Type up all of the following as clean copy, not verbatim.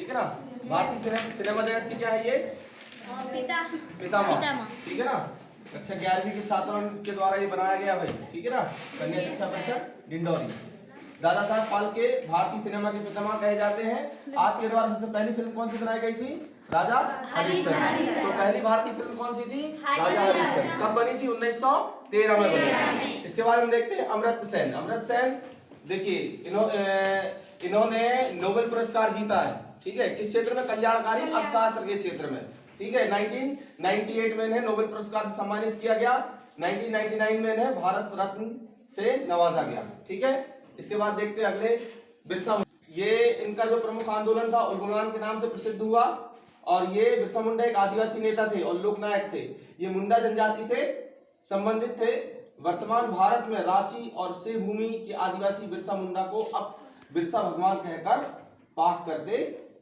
ठीक है ना। भारतीय सिनेमा जगत की क्या है ये पितामह, ठीक है ना। कक्षा 11वीं के छात्रों के द्वारा ये बनाया गया भाई, ठीक है ना। कन्या शिक्षा परिषद डिंडौरी। दादा साहब फाल्के भारतीय सिनेमा के पितामह कहे जाते हैं। आपके द्वारा सबसे पहली फिल्म कौन सी बनाई गई थी? राजा हरिश्चंद्र। तो पहली भारतीय फिल्म कौन सी थी? राजा हरिश्चंद्र। कब बनी थी? 1913 में बनी। इसके बाद हम देखते हैं अमर्त्य सेन। अमर्त्य सेन देखिए इन्होंने नोबेल पुरस्कार जीता है, ठीक है। किस क्षेत्र में? कल्याणकारी अर्थशास्त्र के क्षेत्र में, ठीक है। 1998 में इन्हें नोबेल पुरस्कार से सम्मानित किया गया। 1999 में इन्हें भारत रत्न से नवाजा गया, ठीक है। इसके बाद देखते हैं अगले बिरसा मुंडा। ये इनका जो प्रमुख आंदोलन था उलगुलान के नाम से प्रसिद्ध हुआ। और ये बिरसा मुंडा एक आदिवासी नेता थे और लोकनायक थे। ये मुंडा जनजाति से संबंधित थे। वर्तमान भारत में रांची और शिवभूमि के आदिवासी बिरसा मुंडा को अब बिरसा भगवान कहकर पाठ करते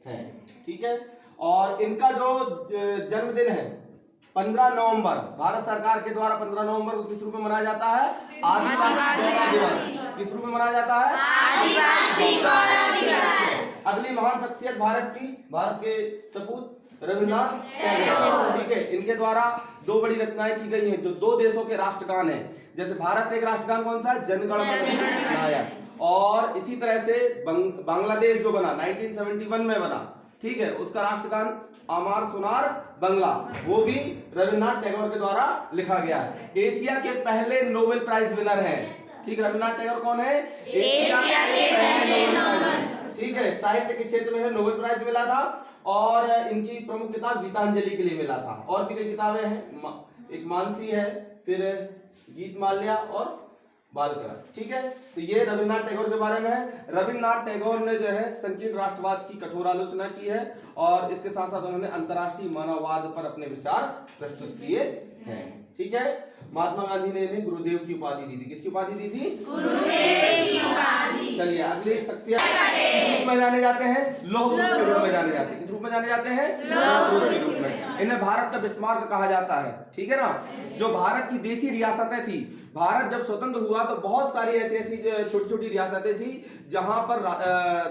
हैं, ठीक है। और इनका जो जन्मदिन है 15 नवंबर, भारत सरकार के द्वारा 15 नवंबर को किस रूप में मनाया जाता है? आदिवासी गौरव दिवस। किस रूप में मनाया जाता है? आदिवासी गौरव दिवस। अगली महान शख्सियत भारत के सपूत रविन्द्रनाथ टैगोर, ठीक है। इनके द्वारा दो बड़ी रचनाएं की गई हैं जो दो देशों के राष्ट्रगान हैं। जैसे भारत एक राष्ट्रगान कौन सा है? जन गण मन अधिनायक। और इसी तरह से बांग्लादेश जो बना 1971 में बना, ठीक है, उसका राष्ट्रगान अमार सोनार बांग्ला, वो भी रविन्द्रनाथ टैगोर के द्वारा लिखा गया है। एशिया के पहले नोबेल प्राइज विनर हैं, ठीक। रविन्द्रनाथ टैगोर कौन है? एशिया के पहले नोबेल प्राइज, ठीक है। साहित्य के क्षेत्र में नोबेल प्राइज मिला था और इनकी प्रमुख किताब गीतांजलि के लिए मिला था। और भी कई किताबें हैं, एक मानसी है, फिर गीतमाल्या और बालकला, ठीक है। तो ये रविन्द्रनाथ टैगोर के बारे में है। रविन्द्रनाथ टैगोर ने जो है संकीर्ण राष्ट्रवाद की कठोर आलोचना की है और इसके साथ साथ उन्होंने अंतर्राष्ट्रीय मानववाद पर अपने विचार प्रस्तुत किए हैं, ठीक है। महात्मा गांधी ने इन्हें गुरुदेव की उपाधि दी थी। किसकी उपाधि दी थी? गुरुदेव की उपाधि। चलिए अगली शख्सियत किस रूप में जाने जाते हैं? लौह पुरुष के रूप में जाने जाते हैं। किस रूप में जाने जाते हैं? लौह पुरुष के रूप में। इन्हें भारत का बिस्मार्क कहा जाता है, ठीक है ना। जो भारत की देशी रियासतें थी, भारत जब स्वतंत्र हुआ तो बहुत सारी ऐसी छोटी छोटी रियासतें थी जहां पर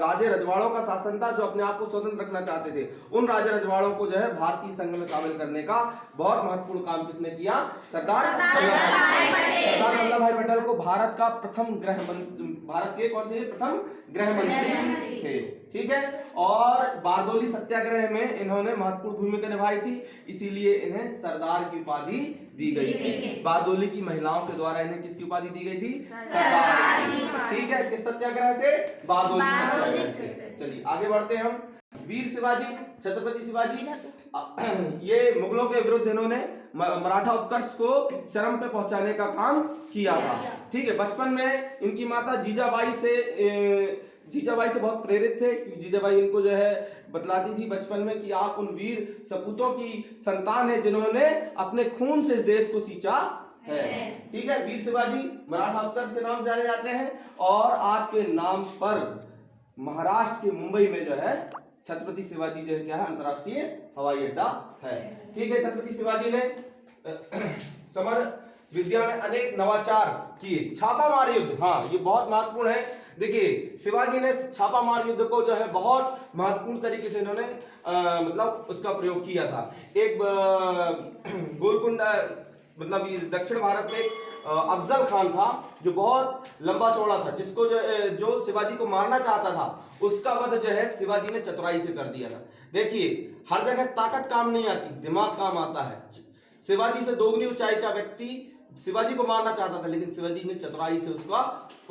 राजे रजवाड़ों का शासन था जो अपने आप को स्वतंत्र रखना चाहते थे। उन राजे रजवाड़ों को जो है भारतीय संघ में शामिल करने का बहुत महत्वपूर्ण काम किसने किया? सरदार वल्लभ भाई पटेल को भारत के कौन थे? प्रथम गृह मंत्री थे, ठीक है। और बारदोली सत्याग्रह में इन्होंने महत्वपूर्ण भूमिका निभाई थी, इसीलिए इन्हें सरदार की उपाधि दी गई थी। बारदोली की महिलाओं के द्वारा इन्हें किसकी उपाधि दी गई थी? सरदार की, ठीक है। किस सत्याग्रह से? बारदोली सत्याग्रह से। चलिए आगे बढ़ते हैं हम। वीर शिवाजी, छत्रपति शिवाजी, ये मुगलों के विरुद्ध इन्होंने मराठा उत्कर्ष को चरम पे पहुंचाने का काम किया था, ठीक है। बचपन में इनकी माता जीजाबाई से बहुत प्रेरित थे क्योंकि जीजाबाई इनको जो है बतलाती थी बचपन में कि आप उन वीर सपूतों की संतान है जिन्होंने अपने खून से इस देश को सींचा है, ठीक है। वीर शिवाजी मराठा उत्कर्ष के नाम से जाने जाते हैं और आपके नाम पर महाराष्ट्र के मुंबई में जो है छत्रपति शिवाजी जो है क्या है? अंतरराष्ट्रीय हवाई अड्डा है, ठीक है। छत्रपति शिवाजी ने समर विद्या में अनेक नवाचार किए। छापामार युद्ध, हाँ ये बहुत महत्वपूर्ण है। देखिए शिवाजी ने छापामार युद्ध को जो है बहुत महत्वपूर्ण तरीके से इन्होंने मतलब उसका प्रयोग किया था। एक गोलकुंडा मतलब ये दक्षिण भारत में अफजल खान था जो बहुत लंबा चौड़ा था, जिसको जो शिवाजी को मारना चाहता था उसका वध जो है शिवाजी ने चतुराई से कर दिया था। देखिए हर जगह ताकत काम नहीं आती, दिमाग काम आता है। शिवाजी से दोगुनी ऊंचाई का व्यक्ति शिवाजी को मारना चाहता था लेकिन शिवाजी ने चतुराई से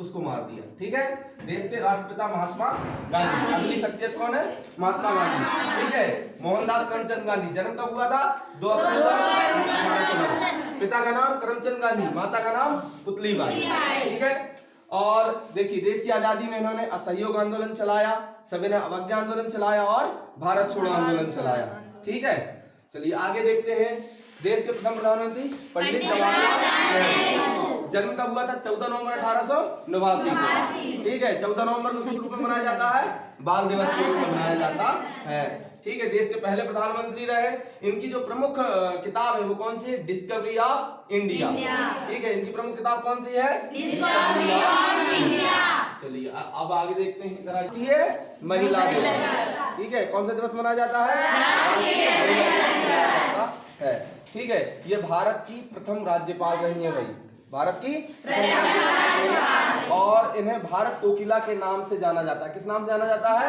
उसको मार दिया, ठीक है। देश के राष्ट्रपिता महात्मा गांधी। अगली शख्सियत कौन है? महात्मा गांधी, ठीक है। मोहनदास करमचंद गांधी, जन्म कब हुआ था? 2 अक्टूबर। पिता का नाम करमचंद गांधी, माता का नाम पुतलीबाई, ठीक है। और देखिए देश की आजादी में इन्होंने असहयोग आंदोलन चलाया, सविनय अवज्ञा आंदोलन चलाया और भारत छोड़ो आंदोलन चलाया, ठीक है। चलिए आगे देखते हैं। देश के प्रथम प्रधानमंत्री पंडित जवाहरलाल नेहरू। जन्म कब हुआ था? 14 नवंबर 1889 को, ठीक है। 14 नवंबर को किस रूप में मनाया जाता है? बाल दिवस के रूप में मनाया जाता है, ठीक है। देश के पहले प्रधानमंत्री रहे। इनकी जो प्रमुख किताब है वो कौन सी है? डिस्कवरी ऑफ इंडिया, ठीक है। इनकी प्रमुख किताब कौन सी है? Discovery of India. चलिए अब आगे देखते हैं जरा। ये महिला दिवस, ठीक है, कौन सा दिवस मनाया जाता है? है, ठीक है। ये भारत की प्रथम राज्यपाल रही है भाई, भारत की और इन्हें भारत कोकिला के नाम से जाना जाता है। किस नाम से जाना जाता है?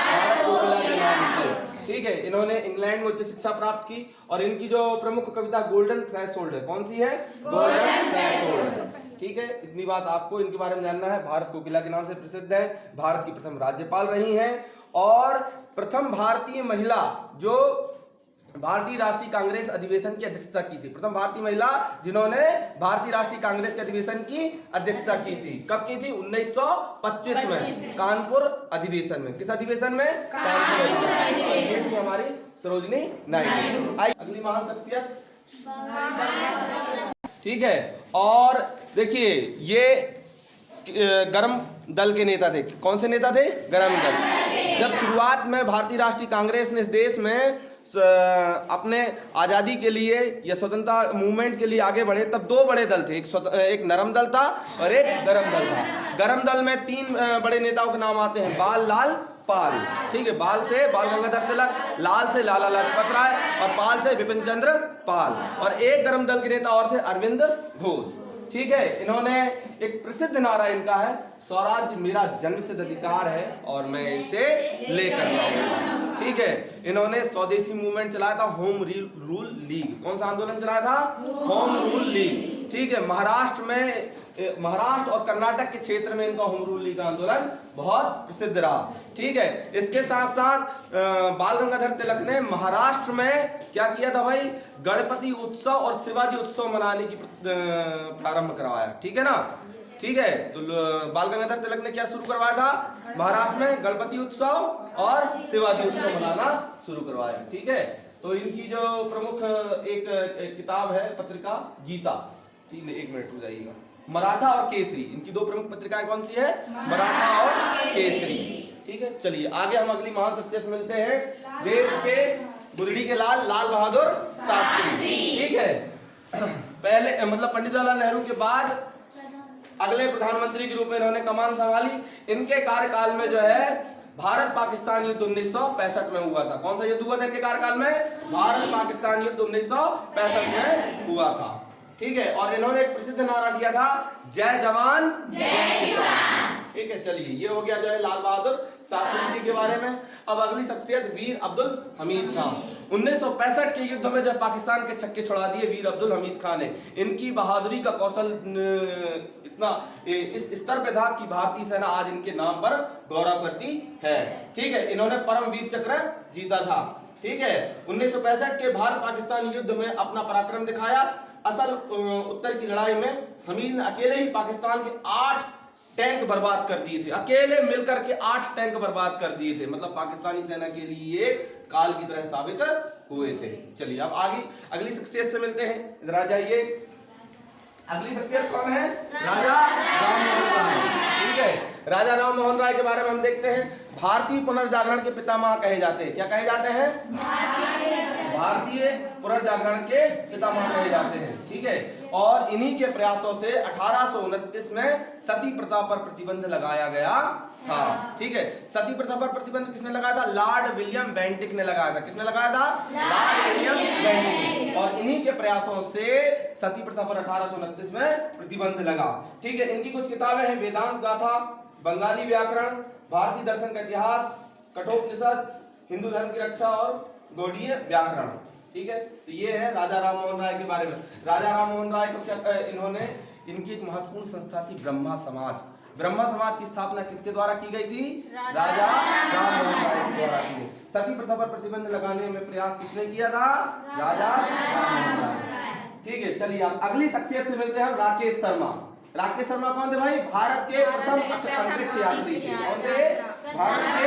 भारत कोकिला के नाम से, ठीक है। इन्होंने इंग्लैंड में उच्च शिक्षा प्राप्त की और इनकी जो प्रमुख कविता गोल्डन थ्रेशोल्ड है, कौन सी है? गोल्डन थ्रेशोल्ड, ठीक है। इतनी बात आपको इनके बारे में जानना है। भारत कोकिला के नाम से प्रसिद्ध है, भारत की प्रथम राज्यपाल रही हैं और प्रथम भारतीय महिला जो भारतीय राष्ट्रीय कांग्रेस अधिवेशन की अध्यक्षता की थी। प्रथम भारतीय महिला जिन्होंने भारतीय राष्ट्रीय कांग्रेस के अधिवेशन की अध्यक्षता की थी। कब की थी? 1925 में, कानपुर अधिवेशन में। किस अधिवेशन में? कानपुर अधिवेशन। ये थी हमारी सरोजिनी नायडू। अगली महान शख्सियत, ठीक है। और देखिए ये गरम दल के नेता थे। कौन से नेता थे? गरम दल। जब शुरुआत में भारतीय राष्ट्रीय कांग्रेस ने इस देश में अपने आजादी के लिए या स्वतंत्रता मूवमेंट के लिए आगे बढ़े, तब दो बड़े दल थे, एक नरम दल था और एक गरम दल था। गरम दल में तीन बड़े नेताओं के नाम आते हैं, बाल, लाल, पाल, ठीक है। बाल से बाल गंगाधर तिलक, लाल से लाला लाजपत राय और पाल से बिपिन चंद्र पाल। और एक गरम दल के नेता और थे अरविंद घोष, ठीक है। इन्होंने एक प्रसिद्ध नारा इनका है, स्वराज्य मेरा जन्मसिद्ध अधिकार है और मैं इसे लेकर रहूंगा, ठीक है। इन्होंने स्वदेशी मूवमेंट चलाया था, होम रूल लीग। कौन सा आंदोलन चलाया था? होम रूल लीग, ठीक है। महाराष्ट्र और कर्नाटक के क्षेत्र में इनका होम रूल लीग आंदोलन बहुत प्रसिद्ध रहा, ठीक है। इसके साथ साथ बाल गंगाधर तिलक ने महाराष्ट्र में क्या किया था भाई? गणपति उत्सव और शिवाजी उत्सव मनाने की प्रारंभ करवाया, ठीक है ना, ठीक है। तो बाल गंगाधर तिलक ने क्या शुरू करवाया था? महाराष्ट्र में गणपति उत्सव और शिवाजी उत्सव मनाना शुरू करवाया, ठीक है। तो इनकी जो प्रमुख एक किताब है, पत्रिका गीता, ठीक है, 1 मिनट हो जाइएगा। मराठा और केसरी, इनकी दो प्रमुख पत्रिकाएं कौन सी है? मराठा और केसरी, ठीक है। चलिए आगे हम अगली महान शख्सियत मिलते हैं, देश के गुदड़ी के लाल, लाल बहादुर शास्त्री, ठीक है। पहले मतलब पंडित जवाहरलाल नेहरू के बाद अगले प्रधानमंत्री के रूप में इन्होंने कमान संभाली। इनके कार्यकाल में जो है भारत पाकिस्तान युद्ध 1965 में हुआ था। कौन सा युद्ध हुआ था इनके कार्यकाल में? भारत पाकिस्तान युद्ध 1965 में हुआ था, ठीक है। और इन्होंने एक प्रसिद्ध नारा दिया था, जय जवान जय किसान, ठीक है। चलिए ये हो गया जो है लाल बहादुर शास्त्री जी के बारे में। अब अगली शख्सियत वीर अब्दुल हमीद खान। 1965 के युद्ध में जब पाकिस्तान के छक्के छुड़ा दिए वीर अब्दुल हमीद खान ने, इनकी बहादुरी का कौशल इतना इस स्तर पे था कि भारतीय सेना आज इनके नाम पर गौरव करती है, ठीक है। इन्होंने परम वीर चक्र जीता था, ठीक है। 1965 के भारत पाकिस्तान युद्ध में अपना पराक्रम दिखाया। असल उत्तर की लड़ाई में हमीद ने अकेले ही पाकिस्तान के 8 टैंक बर्बाद कर दिए थे, अकेले मिलकर के 8 टैंक बर्बाद कर दिए थे। मतलब पाकिस्तानी सेना के लिए एक काल की तरह साबित हुए थे। चलिए अब आगे अगली शख्सियत से मिलते हैं, इधर आ जाइए। अगली शख्सियत कौन है? राजा राम मोहन राय, ठीक है। राजा राम मोहन राय के बारे में हम देखते हैं, भारतीय पुनर्जागरण के पितामह कहे जाते हैं। क्या कहे जाते हैं? भारतीय पुनर्जागरण के पितामह कहे जाते हैं, ठीक है। और इन्हीं के प्रयासों से 1829 में सती प्रथा पर प्रतिबंध लगाया गया था, ठीक है। सती प्रथा पर प्रतिबंध किसने लगाया था? लॉर्ड विलियम बेंटिक ने लगाया था। किसने लगाया था? Lord William Bentinck. और इन्हीं के प्रयासों से सती प्रथा पर 1829 में प्रतिबंध लगा, ठीक है। इनकी कुछ किताबें हैं, वेदांत गाथा, बंगाली व्याकरण, भारतीय दर्शन का इतिहास, कठोपनिषद, हिंदू धर्म की रक्षा और गौड़ीय व्याकरण, ठीक है। तो ये है राजा राम मोहन राय के बारे में। राजा राम मोहन राय को क्या इन्होंने, इनकी एक महत्वपूर्ण संस्था थी ब्रह्मा समाज। ब्रह्मा समाज की स्थापना किसके द्वारा की गई थी? राजा राम मोहन राय के द्वारा की गई। सती प्रथा पर प्रतिबंध लगाने में प्रयास किसने किया था? राजा राम मोहन राय, ठीक है। चलिए आप अगली शख्सियत से मिलते हैं, राकेश शर्मा। राकेश शर्मा कौन थे भाई? भारत के प्रथम अंतरिक्ष यात्री थे। कौन थे? भारत के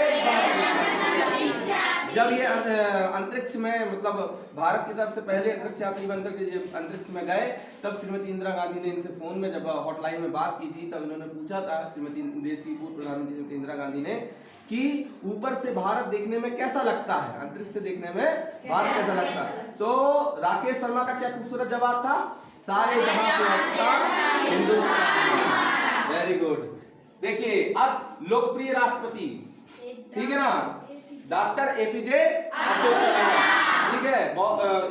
जब ये अंतरिक्ष में मतलब भारत की तरफ से पहले अंतरिक्ष यात्री बनकर के अंतरिक्ष में गए, तब श्रीमती इंदिरा गांधी ने इनसे फोन में जब हॉटलाइन में बात की थी, तब इन्होंने पूछा था श्रीमती देश की पूर्व प्रधानमंत्री श्रीमती इंदिरा गांधी ने कि ऊपर से भारत देखने में कैसा लगता है, अंतरिक्ष से देखने में भारत कैसा लगता है। तो राकेश शर्मा का क्या खूबसूरत जवाब था? सारे जहां से अच्छा हिंदुस्तान। वेरी गुड, देखिए अब लोकप्रिय राष्ट्रपति, ठीक है ना, डॉक्टर एपीजे अब्दुल कलाम, ठीक है,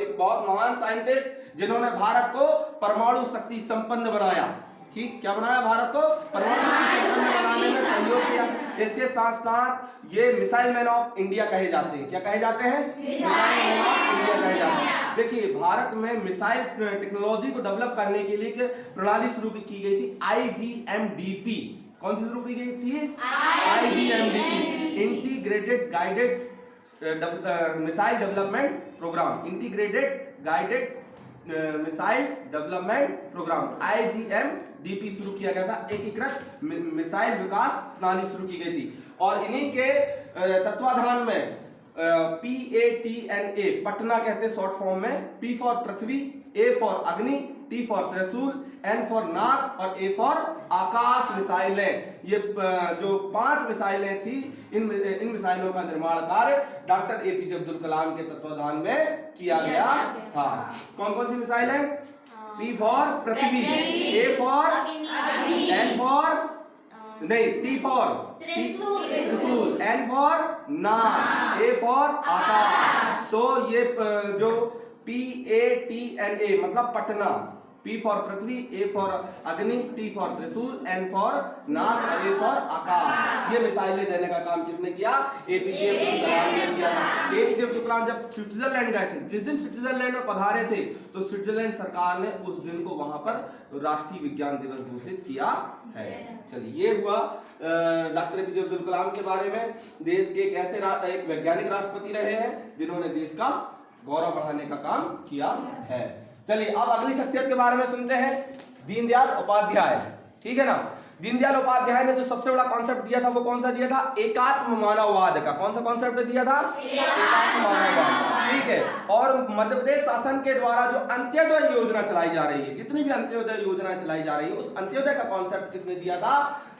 एक बहुत महान साइंटिस्ट जिन्होंने भारत को परमाणु शक्ति संपन्न बनाया। ठीक, क्या बनाया? भारत को परमाणु शक्ति संपन्न बनाने में सहयोग किया। इसके साथ साथ ये मिसाइल मैन ऑफ इंडिया कहे जाते हैं। क्या कहे जाते हैं? मिसाइल मैन ऑफ इंडिया कहे जाते हैं। देखिए भारत में मिसाइल टेक्नोलॉजी को डेवलप करने के लिए एक प्रणाली शुरू की गई थी, IGMDP। कौन सी शुरू की गई थी? IGMDP, integrated guided missile development programme, integrated guided missile development programme IGMDP शुरू किया गया था। एकीकृत मिसाइल विकास प्रणाली शुरू की गई थी और इन्हीं के तत्वाधान में PATNA, पटना कहते हैं शॉर्ट फॉर्म में, P for Prithvi, A for Agni, T for Trishul, N for Nag और A फॉर आकाश मिसाइलें। ये जो 5 मिसाइलें थी, इन मिसाइलों का निर्माण कार्य डॉक्टर एपीजे अब्दुल कलाम के तत्वाधान में किया गया था। कौन कौन सी मिसाइल है? P for Prithvi, A for N for नहीं, T for Trishul, N for Nag, A for Akash. तो ये जो PATNA मतलब Patna, P for Prithvi, A for Agni, T for Trishul, N for Nag और A फॉर आकाश। ये मिसाइलें देने का काम किसने किया? एपीजे अब्दुल कलाम ने किया था। एपीजे अब्दुल कलाम जब स्विट्जरलैंड गए थे, जिस दिन स्विट्जरलैंड में पधारे थे, तो स्विट्जरलैंड सरकार ने उस दिन को वहां पर राष्ट्रीय विज्ञान दिवस घोषित किया है। चलिए, ये हुआ डॉक्टर एपीजे अब्दुल कलाम के बारे में। देश के एक ऐसे एक वैज्ञानिक राष्ट्रपति रहे हैं जिन्होंने देश का गौरव बढ़ाने का काम किया है। चलिए अब अगली शख्सियत के बारे में सुनते हैं, दीनदयाल उपाध्याय। ठीक है ना, दीनदयाल उपाध्याय ने जो सबसे बड़ा कॉन्सेप्ट दिया था वो कौन सा दिया था? एकात्म मानववाद का। कौन सा कॉन्सेप्ट दिया था? एकात्म मानववाद। ठीक है, और मध्य प्रदेश शासन के द्वारा जो अंत्योदय योजना चलाई जा रही है, जितनी भी अंत्योदय योजना चलाई जा रही है, उस अंत्योदय का कॉन्सेप्ट किसने दिया था?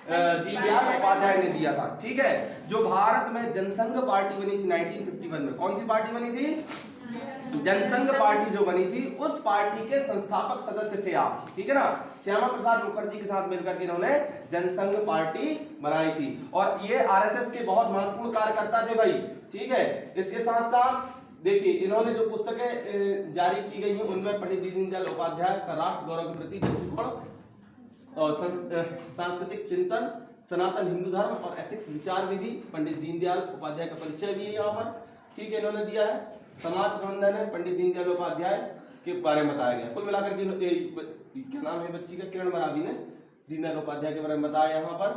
दीनदयाल उपाध्याय ने दिया था। ठीक है, जो भारत में जनसंघ पार्टी बनी थी 1951 में। कौन सी पार्टी बनी थी? जनसंघ पार्टी जो बनी थी, उस पार्टी के संस्थापक सदस्य थे आप। ठीक है ना, श्यामा प्रसाद मुखर्जी के साथ मिलकर के इन्होंने जनसंघ पार्टी बनाई थी और ये आरएसएस के बहुत महत्वपूर्ण कार्यकर्ता थे भाई। ठीक है, इसके साथ साथ देखिए इन्होंने जो पुस्तकें जारी की गई हैं उनमें पंडित दीनदयाल उपाध्याय का राष्ट्र गौरव के प्रति दृष्टिकोण और सांस्कृतिक चिंतन, सनातन हिंदू धर्म और एथिक्स विचार विधि, पंडित दीनदयाल उपाध्याय का परिचय भी है यहाँ पर। ठीक है, इन्होंने दिया है। समाज प्रबंधन है, पंडित दीनदयाल उपाध्याय के बारे में बताया गया। कुल मिलाकर के क्या नाम है बच्ची का? किरण मरावी ने दीनदयाल उपाध्याय के बारे में बताया यहाँ पर।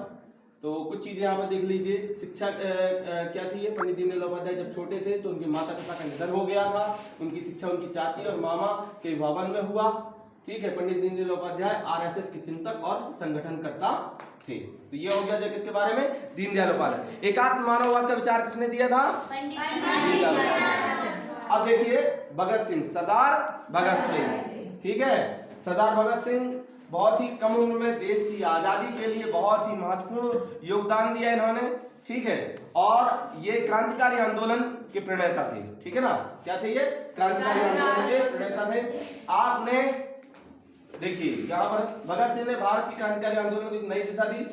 तो कुछ चीजें यहाँ पर देख लीजिए। शिक्षा क्या थी? पंडित दीनदयाल उपाध्याय जब छोटे थे तो उनके माता पिता का निधन हो गया था। उनकी शिक्षा उनकी चाची और मामा के भवन में हुआ। ठीक है, पंडित दीनदयाल उपाध्याय आरएसएस के चिंतक और संगठनकर्ता थे। तो ये हो गया जो किसके बारे में? दीनदयाल उपाध्याय। एकात्म मानववाद का विचार किसने दिया था? दीनदयाल उपाध्याय। अब देखिए भगत सिंह, सरदार भगत सिंह। ठीक है, सरदार भगत सिंह बहुत ही कम उम्र में देश की आजादी के लिए बहुत ही महत्वपूर्ण योगदान दिया इन्होंने। ठीक है, और ये क्रांतिकारी आंदोलन के प्रणेता थे। ठीक है ना, क्या थे ये? क्रांतिकारी आंदोलन के प्रणेता थे। आपने देखिए यहाँ पर भगत सिंह ने भारत की क्रांतिकारी आंदोलन को एक नई दिशा दी।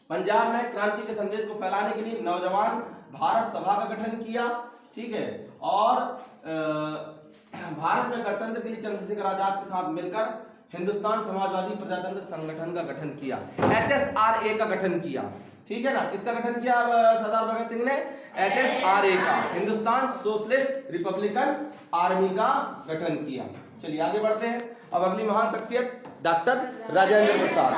पंजाब में क्रांति के संदेश को फैलाने के लिए नौजवान भारत सभा का गठन किया। ठीक है, और भारत में गणतंत्र के लिए चंद्रशेखर आजाद के साथ मिलकर हिंदुस्तान समाजवादी प्रजातंत्र संगठन का गठन किया, HSRA का गठन किया। ठीक है ना, किसका गठन किया सरदार भगत सिंह ने? HSRA का, हिंदुस्तान सोशलिस्ट रिपब्लिकन आर्मी का गठन किया। चलिए आगे बढ़ते हैं। अब अगली महान शख्सियत डॉक्टर राजेंद्र प्रसाद।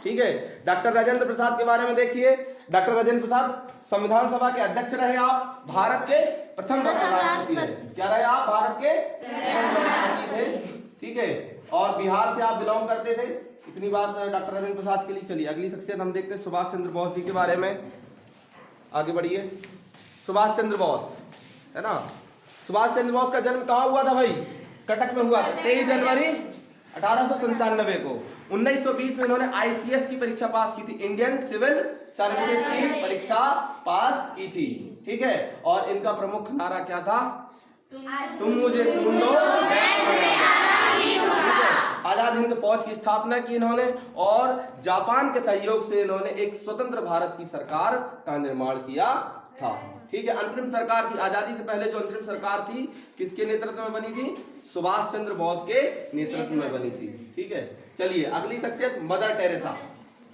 ठीक है, डॉक्टर राजेंद्र प्रसाद के बारे में देखिए। डॉक्टर राजेंद्र प्रसाद संविधान सभा के अध्यक्ष रहे आप, भारत के प्रथम राष्ट्रपति। क्या रहे आप? भारत के प्रथम राष्ट्रपति थे। ठीक है, और बिहार से आप बिलोंग करते थे। इतनी बात डॉक्टर राजेंद्र प्रसाद के लिए। चलिए अगली शख्सियत हम देखते हैं सुभाष चंद्र बोस जी के बारे में। आगे बढ़िए। सुभाष चंद्र बोस है ना, सुभाष चंद्र बोस का जन्म कहाँ हुआ था भाई? कटक में हुआ था 23 जनवरी 1897 को। 1920 में इन्होंने ICS की परीक्षा पास की थी, इंडियन सिविल सर्विसेज की परीक्षा पास की थी। ठीक है, और इनका प्रमुख नारा क्या था? तुम मुझे ढूंढो, आजाद हिंद फौज की स्थापना की इन्होंने और जापान के सहयोग से इन्होंने एक स्वतंत्र भारत की सरकार का निर्माण किया था। ठीक है, अंतरिम सरकार थी आजादी से पहले जो अंतरिम सरकार थी किसके नेतृत्व में बनी थी? सुभाष चंद्र बोस के नेतृत्व में बनी थी। ठीक है, चलिए अगली शख्सियत मदर टेरेसा।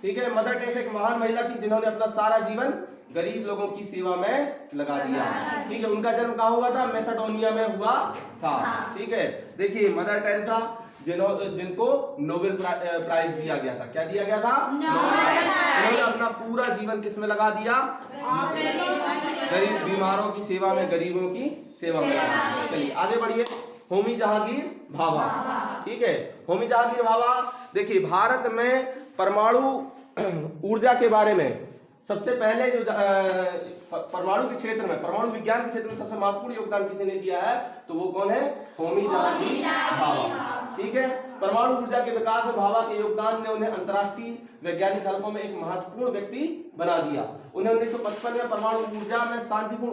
ठीक है, मदर टेरेसा एक महान महिला थी जिन्होंने अपना सारा जीवन गरीब लोगों की सेवा में लगा दिया। ठीक है, उनका जन्म कहाँ हुआ था? मैसेडोनिया में हुआ था। ठीक है, देखिए मदर टेरेसा जिनको नोबेल प्राइज दिया गया था। क्या दिया गया था? उन्होंने अपना पूरा जीवन किस में लगा दिया? गरीब बीमारों की सेवा में, गरीबों की सेवा में। चलिए आगे बढ़िए। होमी जहांगीर भाभा। ठीक है, होमी जहांगीर भाभा देखिए भारत में परमाणु ऊर्जा के बारे में सबसे पहले जो परमाणु के क्षेत्र में, परमाणु विज्ञान के क्षेत्र में सबसे महत्वपूर्ण योगदान किसी ने दिया है तो वो कौन है? होमी जहांगीर भाभा। ठीक है, परमाणु ऊर्जा के विकास में भाभा के योगदान ने उन्हें अंतर्राष्ट्रीय वैज्ञानिक हलकों में एक महत्वपूर्ण व्यक्ति बना दिया। उन्हें 1955 में परमाणु ऊर्जा में शांतिपूर्ण